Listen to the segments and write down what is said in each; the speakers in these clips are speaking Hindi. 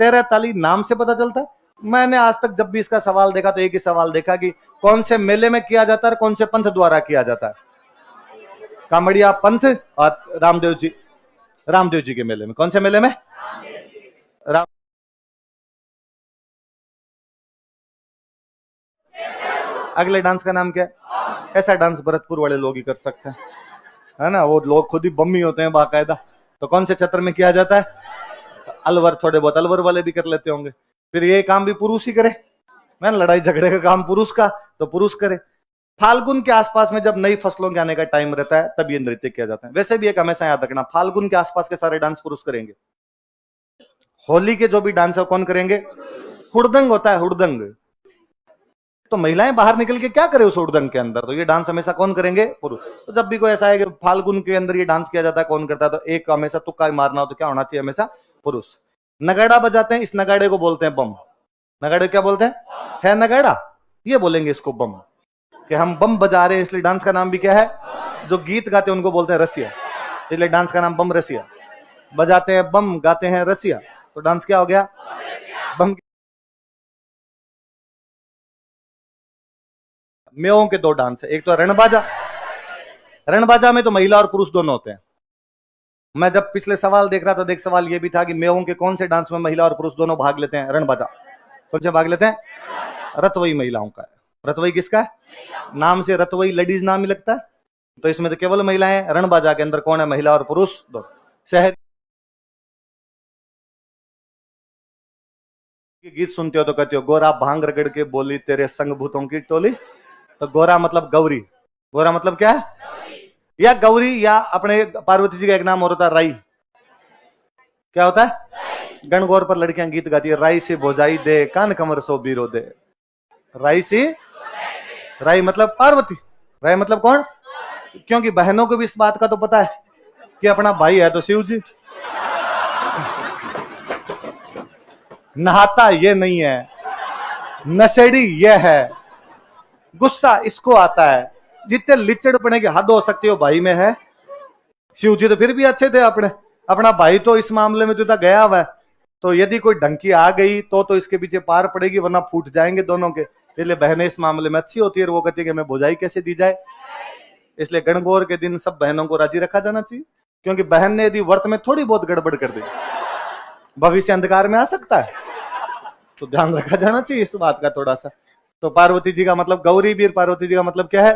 तेरह ताली नाम से पता चलता है। मैंने आज तक जब भी इसका सवाल देखा तो एक ही सवाल देखा कि कौन से मेले में किया जाता है, कौन से पंथ द्वारा किया जाता है। कामड़िया पंथ और रामदेव जी के मेले में। कौन से मेले में? राम। अगले डांस का नाम क्या है? ऐसा डांस भरतपुर वाले लोग ही कर सकते हैं, है ना, वो लोग खुद ही बम्मी होते हैं बाकायदा। तो कौन से क्षेत्र में किया जाता है? अलवर, थोड़े बहुत अलवर वाले भी कर लेते होंगे। फिर ये काम भी पुरुष ही करे, मैं लड़ाई झगड़े का काम पुरुष का, तो पुरुष करे। फाल्गुन के आसपास में जब नई फसलों के आने का टाइम रहता है तब ये नृत्य किया जाता है। वैसे भी एक हमेशा याद रखना, फाल्गुन के आसपास के सारे डांस पुरुष करेंगे। होली के जो भी डांस है कौन करेंगे? हुड़दंग होता है, हुड़दंग। तो महिलाएं बाहर निकल के क्या करे उस हुड़दंग के अंदर? तो ये डांस हमेशा कौन करेंगे? पुरुष। तो जब भी कोई ऐसा है कि फाल्गुन के अंदर ये डांस किया जाता है, कौन करता है? तो एक हमेशा तुक्का मारना हो तो क्या होना चाहिए? हमेशा पुरुष। नगाड़ा बजाते हैं, इस नगाड़े को बोलते हैं बम। नगाड़े क्या बोलते हैं? है नगाड़ा, ये बोलेंगे इसको बम, कि हम बम बजा रहे हैं। इसलिए डांस का नाम भी क्या है? जो गीत गाते हैं उनको बोलते हैं रसिया, इसलिए डांस का नाम बम रसिया। बजाते हैं बम, गाते हैं रसिया, तो डांस क्या हो गया? बम। मेवों के दो डांस है, एक तो रणबाजा। रणबाजा में तो महिला और पुरुष दोनों होते हैं। मैं जब पिछले सवाल देख रहा था, देख सवाल ये भी था कि मेवों के कौन से डांस में महिला और पुरुष दोनों भाग लेते हैं? रणबाजा। कौन से भाग लेते हैं? रतवई महिलाओं का है। रतवई किसका है? नाम से रतवई लेडीज नाम ही लगता है, तो इसमें तो केवल महिलाएं। रणबाजा के अंदर कौन है? महिला और पुरुष दो। शहर गीत सुनते हो तो कहते हो, गोरा भांग रगड़ के बोली तेरे संग भूतों की टोली। तो गोरा मतलब गौरी। गोरा मतलब क्या है? या गौरी, या अपने पार्वती जी का एक नाम और होता है राई। क्या होता है? गणगौर पर लड़कियां गीत गाती है, राई से भोजाई दे कान कमर सो बीरो दे। राई से, राई मतलब पार्वती। राई मतलब कौन? क्योंकि बहनों को भी इस बात का तो पता है कि अपना भाई है तो शिव जी। नहाता ये नहीं है, नशेड़ी ये है, गुस्सा इसको आता है। जितने लिचड़ पड़े के हद हो सकती हो भाई में है। शिव जी तो फिर भी अच्छे थे अपने, अपना भाई तो इस मामले में तो गया हुआ है। तो यदि कोई ढंकी आ गई तो इसके पीछे पार पड़ेगी, वरना फूट जाएंगे दोनों के। इसलिए बहनें इस मामले में अच्छी होती है, वो कहती है कि हमें भुजाई कैसे दी जाए। इसलिए गणगौर के दिन सब बहनों को राजी रखा जाना चाहिए, क्योंकि बहन ने यदि व्रत में थोड़ी बहुत गड़बड़ कर दी, भविष्य अंधकार में आ सकता है, तो ध्यान रखा जाना चाहिए इस बात का थोड़ा सा। तो पार्वती जी का मतलब गौरी भी, पार्वती जी का मतलब क्या है?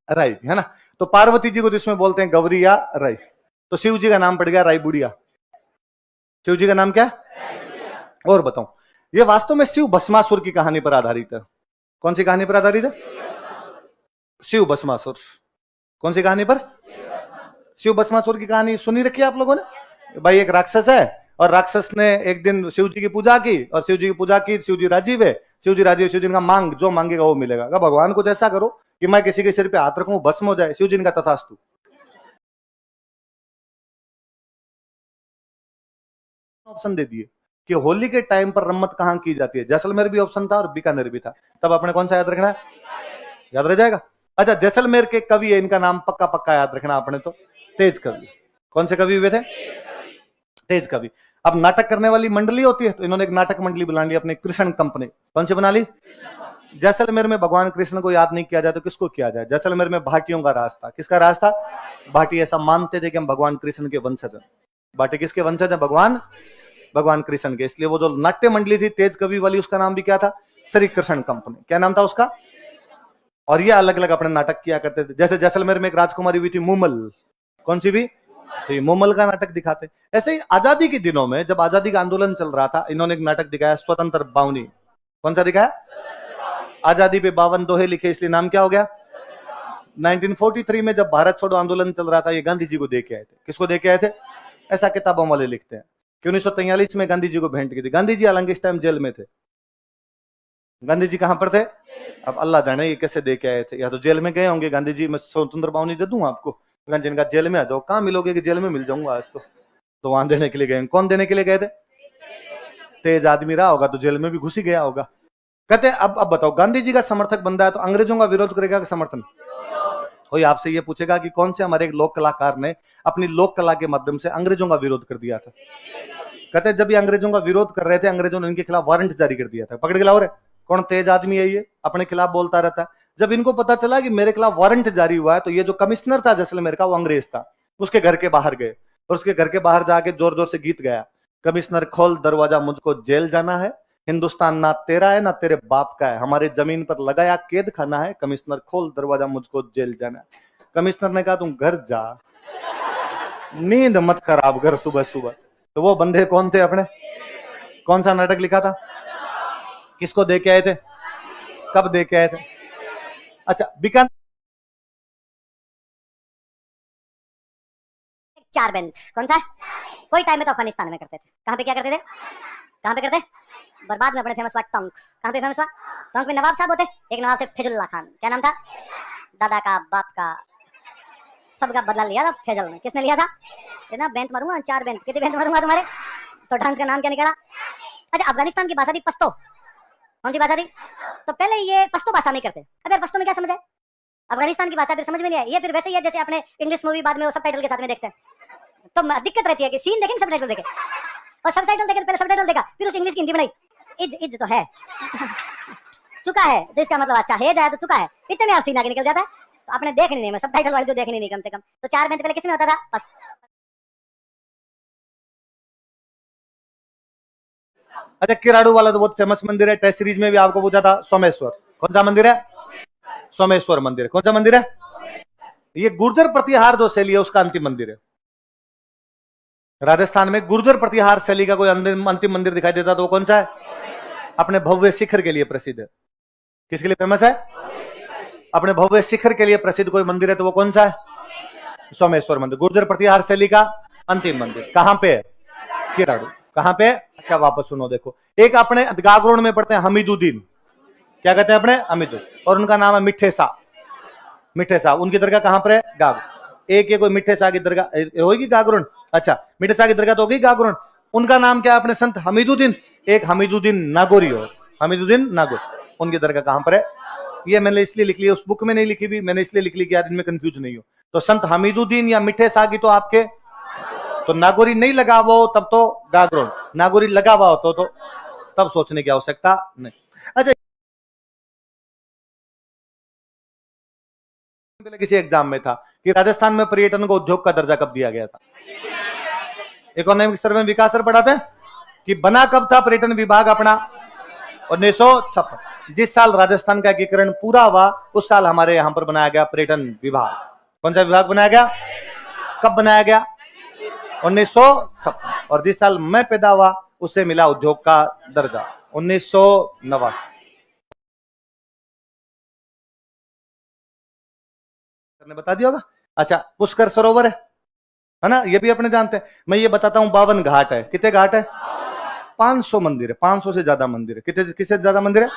राई, है ना। तो पार्वती जी को जिसमें बोलते हैं गौरी या राई। तो शिव जी का नाम पड़ गया राई बुढ़िया। शिव जी का नाम क्या? और बताऊं, ये वास्तव में शिव भस्मासुर की कहानी पर आधारित है। कौन सी कहानी पर आधारित है? शिव भस्मासुर। कौन सी कहानी पर? शिव भस्मासुर की कहानी सुनी रखी है आप लोगों ने? भाई एक राक्षस है, और राक्षस ने एक दिन शिव जी की पूजा की, और शिव जी की पूजा की, शिव जी राजी हुए। शिव जी राजी, शिव जी का मांग, जो मांगेगा वो मिलेगा। भगवान कुछ ऐसा करो कि मैं किसी के सिर पे हाथ रखूं भस्म हो जाए। शिव जी का तथास्तु। ऑप्शन दे दिए कि होली के टाइम पर रम्मत कहां की जाती है। जैसलमेर भी ऑप्शन था और बीकानेर भी था। तब अपने कौन सा याद रखना है? याद रह जाएगा। अच्छा, जैसलमेर के कवि है, इनका नाम पक्का पक्का याद रखना अपने, तो तेज कवि। कौन से कवि हुए थे? तेज कवि। अब नाटक करने वाली मंडली होती है, तो इन्होंने एक नाटक मंडली बना ली अपने, कृष्ण कंपनी। कौन सी बना ली? जैसलमेर में भगवान कृष्ण को याद नहीं किया जाए तो किसको किया जाए? जैसलमेर में भाटियों का राज था। किसका राज था? भाटी ऐसा मानते थे कि हम भगवान कृष्ण के वंशज हैं। भाटी किसके वंशज है? भगवान कृष्ण के। इसलिए वो जो नाट्य मंडली थी तेज कवि वाली, उसका नाम भी क्या था? श्री कृष्ण कंपनी। क्या नाम था उसका? और ये अलग अलग अपने नाटक किया करते थे। जैसे जैसलमेर में एक राजकुमारी हुई थी मूमल। कौन सी भी? तो ये मूमल का नाटक दिखाते। ऐसे ही आजादी के दिनों में, जब आजादी का आंदोलन चल रहा था, इन्होंने एक नाटक दिखाया स्वतंत्र बावनी। कौन सा दिखाया? आजादी पे 52 दोहे लिखे, इसलिए नाम क्या हो गया? 1943 में जब भारत छोड़ो आंदोलन चल रहा था, ये गांधी जी को दे के आए थे। किसको दे के आए थे? ऐसा किताबों वाले लिखते हैं कि 1943 में गांधी जी को भेंट की थी। गांधी जी हालांकि इस टाइम जेल में थे। गांधी जी कहां पर थे? अब अल्लाह जाने ये कैसे दे के आए थे। या तो जेल में गए होंगे गांधी जी। मैं स्वतंत्र बावनी दे दूं आपको, जिनका जेल में आ जाओ। कहां मिलोगे कि जेल में मिल जाऊंगा आज तो वहां देने के लिए गए। कौन देने के लिए गए थे? तेज आदमी रहा होगा तो जेल में भी घुस ही गया होगा। कहते हैं अब बताओ, गांधी जी का समर्थक बंदा है तो अंग्रेजों का विरोध करेगा कि समर्थन? कोई आपसे ये पूछेगा कि कौन से हमारे एक लोक कलाकार ने अपनी लोक कला के माध्यम से अंग्रेजों का विरोध कर दिया था? कहते जब ये अंग्रेजों का विरोध कर रहे थे, अंग्रेजों ने इनके खिलाफ वारंट जारी कर दिया था, पकड़ के लाओ रे, कौन तेज आदमी है ये, अपने खिलाफ बोलता रहता है। जब इनको पता चला कि मेरे खिलाफ वारंट जारी हुआ है, तो ये जो कमिश्नर था जैसलमेर का, वो अंग्रेज था, उसके घर के बाहर गए और उसके घर के बाहर जाके जोर जोर से गीत गाया, कमिश्नर खोल दरवाजा, मुझको जेल जाना है, हिंदुस्तान ना तेरा है ना तेरे बाप का है, हमारे जमीन पर लगाया कैद खाना है, कमिश्नर खोल दरवाजा, मुझको जेल जाना है। कमिश्नर ने कहा तुम घर जा, नींद मत खराब कर सुबह सुबह। तो वो बंदे कौन थे अपने, कौन सा नाटक लिखा था, किसको दे के आए थे, कब दे के आए थे? अच्छा, बीकानेर 4 बेंच कौन सा है? कोई टाइम में तो अफगानिस्तान में करते थे। कहां पे क्या करते थे? कहां पे करते? बर्बाद में बड़े फेमस हुआ टोंक। कहां पे फेमस हुआ? टोंक में नवाब साहब होते, एक नवाब थे फैजुल्ला खान। क्या नाम था? दादा का, बाप का, सबका बदला लिया था फैजल ने। किसने लिया था? ना बेंच मारूंगा, 4 बेंच, कितने बेंच मारूंगा तुम्हारे? तो डांस का नाम क्या निकला? अच्छा, अफगानिस्तान की भाषा थी पश्तो। कौन सी भाषा थी? तो पहले ये पश्तो भाषा नहीं करते। अगर पश्तो में क्या समझ है? अफगानिस्तान की भाषा फिर समझ में नहीं आई। ये फिर वैसे ही है जैसे अपने इंग्लिश मूवी बाद में वो सबटाइटल के साथ में देखते हैं, तो दिक्कत रहती है कि सीन देखेंगे सबटाइटल देखे, और सबटाइटल देखे पहले सबटाइटल देखा, फिर उस इंग्लिश की हिंदी बनाई। इज इज तो है चुका है, तो इसका मतलब अच्छा है जाए तो चुका है, इतने में आप सीन आगे निकल जाता है। तो आपने देखनी नहीं, मैं सबटाइटल वाली तो देखनी नहीं कम से कम। तो 4 बेंच पहले किसमें होता था? बस। अच्छा, किराड़ू वाला तो बहुत फेमस मंदिर है, टेस्ट सीरीज में भी आपको पूछा था, सोमेश्वर। कौन सा मंदिर है? सोमेश्वर मंदिर। कौन सा मंदिर है? ये गुर्जर प्रतिहार जो शैली है उसका अंतिम मंदिर है। राजस्थान में गुर्जर प्रतिहार शैली का कोई अंतिम मंदिर दिखाई देता तो वो कौन सा है? अपने भव्य शिखर के लिए प्रसिद्ध है। किसके लिए फेमस है? अपने भव्य शिखर के लिए प्रसिद्ध कोई मंदिर है तो वो कौन सा है? सोमेश्वर मंदिर, गुर्जर प्रतिहार शैली का अंतिम मंदिर। कहां पे है? किराड़ू। कहां पे? अच्छा, वापस सुनो, देखो, एक अपने गागरोड में पढ़ते हैं हमीदुद्दीन, क्या कहते हैं अपने? हमीदुद्दीन, और उनका नाम है मिठे शाह। मिठे शाह, उनकी दरगाह कहां पर है? गागरोड। एक ये कोई मिठे शाह की दरगाह होगी गागरोड। अच्छा, मिठे शाह की दरगाह तो होगी गागरोड, उनका नाम क्या है अपने संत हमीदुद्दीन। एक हमीदुद्दीन नागौरी, और हमीदुद्दीन नागौरी, उनकी दरगाह कहां पर है? ये मैंने इसलिए लिख लिया, उस बुक में नहीं लिखी भी, मैंने इसलिए लिख ली कि यार इनमें कंफ्यूज नहीं हो। तो संत हमीदुद्दीन या मिठे शाह की तो आपके, तो नागौरी नहीं लगा हुआ हो तब तो गागरोड, नागौरी लगा हुआ हो तो तब सोचने की आवश्यकता नहीं। अच्छा, पहले किसी एग्जाम में था कि राजस्थान में पर्यटन को उद्योग का दर्जा कब दिया गया था? इकोनॉमिक सर्वे में विकास सर पढ़ाते हैं कि बना कब था पर्यटन विभाग अपना? 1956। जिस साल राजस्थान का एकीकरण पूरा हुआ उस साल हमारे यहां पर बनाया गया पर्यटन विभाग। कौन सा विभाग बनाया गया? कब बनाया गया? 1956। और जिस साल मैं पैदा हुआ उससे मिला उद्योग का दर्जा, 1989। ने बता दिया होगा। अच्छा, पुष्कर सरोवर है ना, ये भी अपने जानते हैं। मैं ये बताता हूं, 52 घाट है। कितने घाट है? 500 मंदिर है, 500 से ज्यादा मंदिर है। कितने किससे ज्यादा मंदिर है?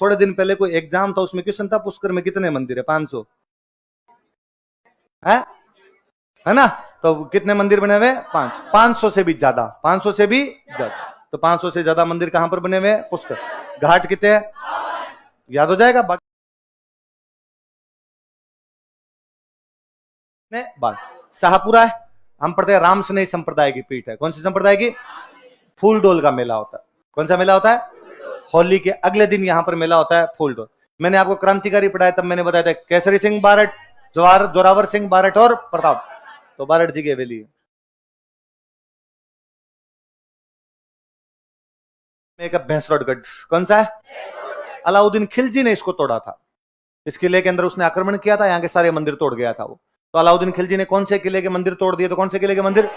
थोड़े दिन पहले कोई एग्जाम था, उसमें क्वेश्चन था पुष्कर में कितने मंदिर है? 500 है ना। तो कितने मंदिर बने हुए? 500 से भी ज्यादा, 500 से भी ज्यादा। तो 500 से ज्यादा मंदिर कहां पर बने हुए हैं? पुष्कर। घाट कितने हैं? याद हो जाएगा। शाहपुरा है, हम पढ़ते हैं राम स्नेही संप्रदाय की पीठ है। कौन सी संप्रदाय की? फूलडोल का मेला होता है। कौन सा मेला होता है? होली के अगले दिन यहां पर मेला होता है फूलडोल। मैंने आपको क्रांतिकारी पढ़ाया, तब मैंने बताया था केसरी सिंह बारट, जोरावर सिंह बारट और प्रताप, तो बारट जी की हवेली है। एक भैंसरोडगढ़, कौन सा है? अलाउद्दीन खिलजी ने इसको तोड़ा था, इस किले के अंदर उसने आक्रमण किया था, यहाँ के सारे मंदिर तोड़ गया था वो। तो अलाउद्दीन खिलजी ने कौन से किले के मंदिर तोड़ दिए? तो कौन से किले के मंदिर?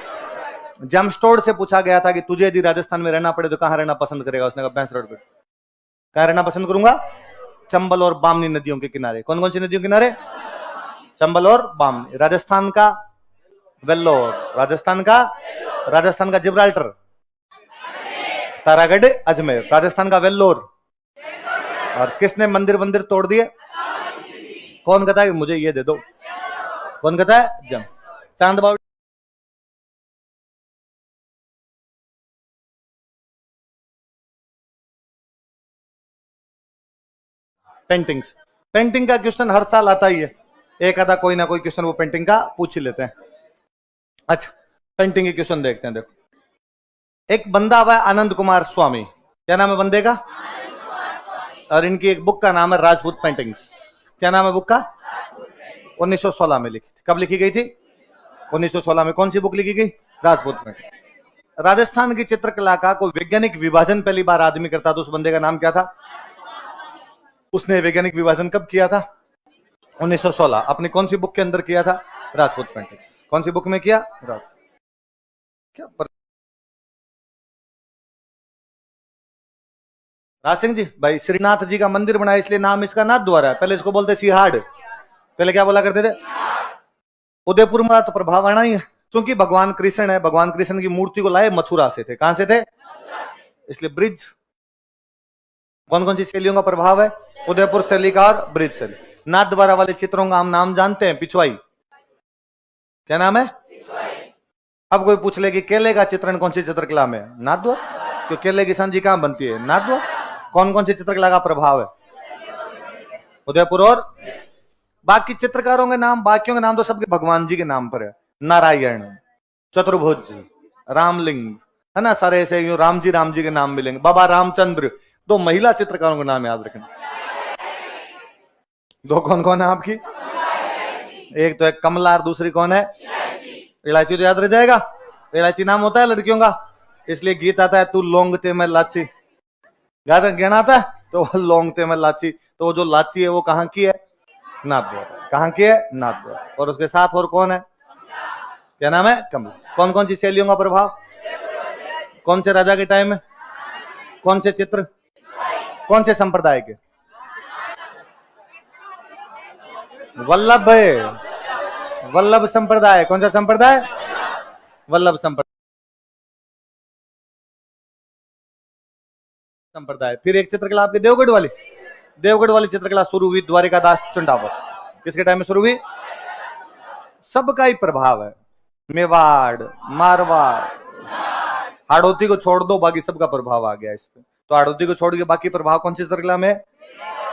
जमस्टोड से पूछा गया था कि तुझे यदि राजस्थान में रहना पड़े तो कहां रहना पसंद करेगा? उसने कहा भैंसरोडगढ़। कहां रहना पसंद करूंगा? चंबल और बामनी नदियों के किनारे। कौन कौन सी नदियों के किनारे? चंबल और बामनी। राजस्थान का वेल्लोर, राजस्थान का जिब्राल्टर, तारागढ़, अजमेर। राजस्थान का वेल्लोर। और किसने मंदिर तोड़ दिए? कौन कहता है कि मुझे ये दे दो? कौन कहता है? जम चांद बाबू। पेंटिंग का क्वेश्चन हर साल आता ही है, एक आधा कोई ना कोई क्वेश्चन वो पेंटिंग का पूछ ही लेते हैं। अच्छा, पेंटिंग के क्वेश्चन देखते हैं। देखो, एक बंदा हुआ है आनंद कुमार स्वामी, क्या नाम है बंदे का? और इनकी एक बुक का नाम है राजपूत पेंटिंग्स। क्या नाम है बुक का? 1916 में लिखी थी। कब लिखी गई थी? 1916 में। कौन सी बुक लिखी गई? राजपूत पेंटिंग। राजस्थान की चित्रकला का कोई वैज्ञानिक विभाजन पहली बार आदमी करता तो उस बंदे का नाम क्या था? उसने वैज्ञानिक विभाजन कब किया था? 1916। अपनी कौन सी बुक के अंदर किया था? राजपूत पेंटिंग्स। कौन सी बुक में किया? क्या राज सिंह जी भाई, श्रीनाथ जी का मंदिर बनाया इसलिए नाम इसका नाथ द्वारा है। पहले इसको बोलते सिहाड़, पहले क्या बोला करते थे? उदयपुर में तो प्रभाव आना ही है, क्योंकि भगवान कृष्ण है, भगवान कृष्ण की मूर्ति को लाए मथुरा से थे। कहां से थे? इसलिए ब्रिज। कौन कौन सी शैलियों का प्रभाव है? उदयपुर शैली का और ब्रिज शैली। नाथ द्वारा वाले चित्रों का हम नाम जानते हैं, पिछवाई। क्या नाम है? अब कोई पूछ ले कि केले का चित्रण कौन सी चित्रकला में है? नाथ द्वारा। क्यों? केले की सांजी कहां बनती है? नाथ द्वारा। कौन कौन सी चित्रकला का प्रभाव है? उदयपुर और। बाकी चित्रकारों के नाम, बाकियों के नाम तो सबके भगवान जी के नाम पर है। नारायण, चतुर्भुज, रामलिंग, है ना, सारे ऐसे यूं राम जी के नाम मिलेंगे। बाबा रामचंद्र। दो महिला चित्रकारों के नाम याद रखना। दो कौन कौन है आपकी? एक तो है कमला और दूसरी कौन है? इलायची। तो याद रह जाएगा, इलायची नाम होता है लड़कियों का, इसलिए गीत आता है तू लौंगते में लाची। ज्ञान आता है तो लौंगते में लाची। तो वो जो लाची है वो कहाँ की है? नाथ द्वारा। कहाँ की है? नाथ द्वारा। और उसके साथ और कौन है? क्या नाम है? कमला। कौन कौन सी शैलियों का प्रभाव? कौन से राजा के टाइम में? कौन से चित्र? कौन से संप्रदाय के? वल्लभ है, वल्लभ संप्रदाय। कौन सा संप्रदाय? वल्लभ संप्रदाय। फिर एक चित्रकला आपकी देवगढ़ वाली। देवगढ़ वाली चित्रकला शुरू हुई द्वारिकादास चंडावत। किसके टाइम में शुरू हुई? सबका ही प्रभाव है। मेवाड़, मारवाड़, हाड़ौती को छोड़ दो, बाकी सबका प्रभाव आ गया इस पे। तो हाड़ौती को छोड़ के बाकी प्रभाव कौन सी चित्रकला में?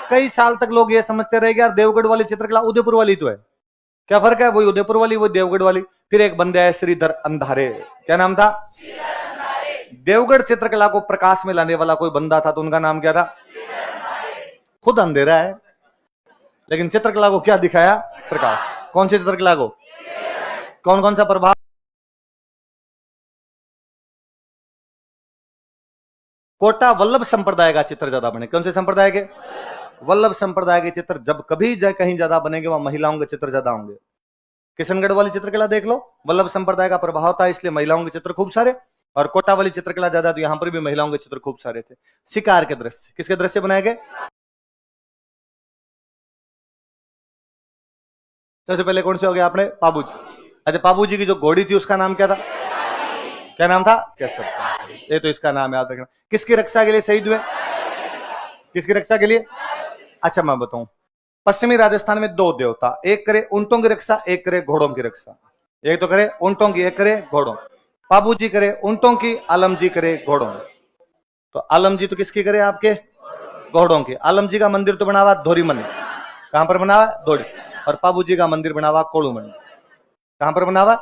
कई साल तक लोग ये समझते रहे यार देवगढ़ वाली चित्रकला उदयपुर वाली तो है। क्या फर्क है? वही उदयपुर वाली, वही देवगढ़ वाली। फिर एक बंदे है श्रीधर अंधारे। क्या नाम था? देवगढ़ चित्रकला को प्रकाश में लाने वाला कोई बंदा था, तो उनका नाम क्या था? खुद अंधेरा है लेकिन चित्रकला को क्या दिखाया? प्रकाश। कौन सी चित्रकला को? कौन कौन सा प्रभाव? कोटा वल्लभ संप्रदाय का चित्र ज्यादा बने। कौन से संप्रदाय के? वल्लभ संप्रदाय के चित्र जब कभी कहीं ज्यादा बनेंगे वहां महिलाओं के चित्र ज्यादा होंगे। किशनगढ़ वाली चित्रकला देख लो, वल्लभ संप्रदाय का प्रभाव था इसलिए महिलाओं के चित्र खूब सारे। और कोटा वाली चित्रकला ज्यादा, तो यहां पर भी महिलाओं के चित्र खूब सारे थे। शिकार के दृश्य, किसके दृश्य बनाए गए? सबसे पहले कौन से हो गया आपने? पाबूजी। अच्छा, पाबूजी की जो घोड़ी थी उसका नाम क्या था? क्या नाम था? केसर। ये तो इसका नाम याद रखना। किसकी रक्षा के लिए शहीद हुए? किसकी रक्षा के लिए? अच्छा मैं बताऊं, पश्चिमी राजस्थान में दो देवता, एक करे ऊंटों की रक्षा, एक करे घोड़ों की रक्षा। एक तो करे ऊंटों की, एक करे घोड़ों। पाबूजी करे ऊंटों की, आलम जी करे घोड़ों। तो आलम जी तो किसकी करे? आपके घोड़ों की। आलम जी का मंदिर तो बना हुआ धोरीमन। कहां पर बना हुआ? धोरी। और पाबूजी का मंदिर बना हुआ कोड़ूमन। कहां पर बना हुआ?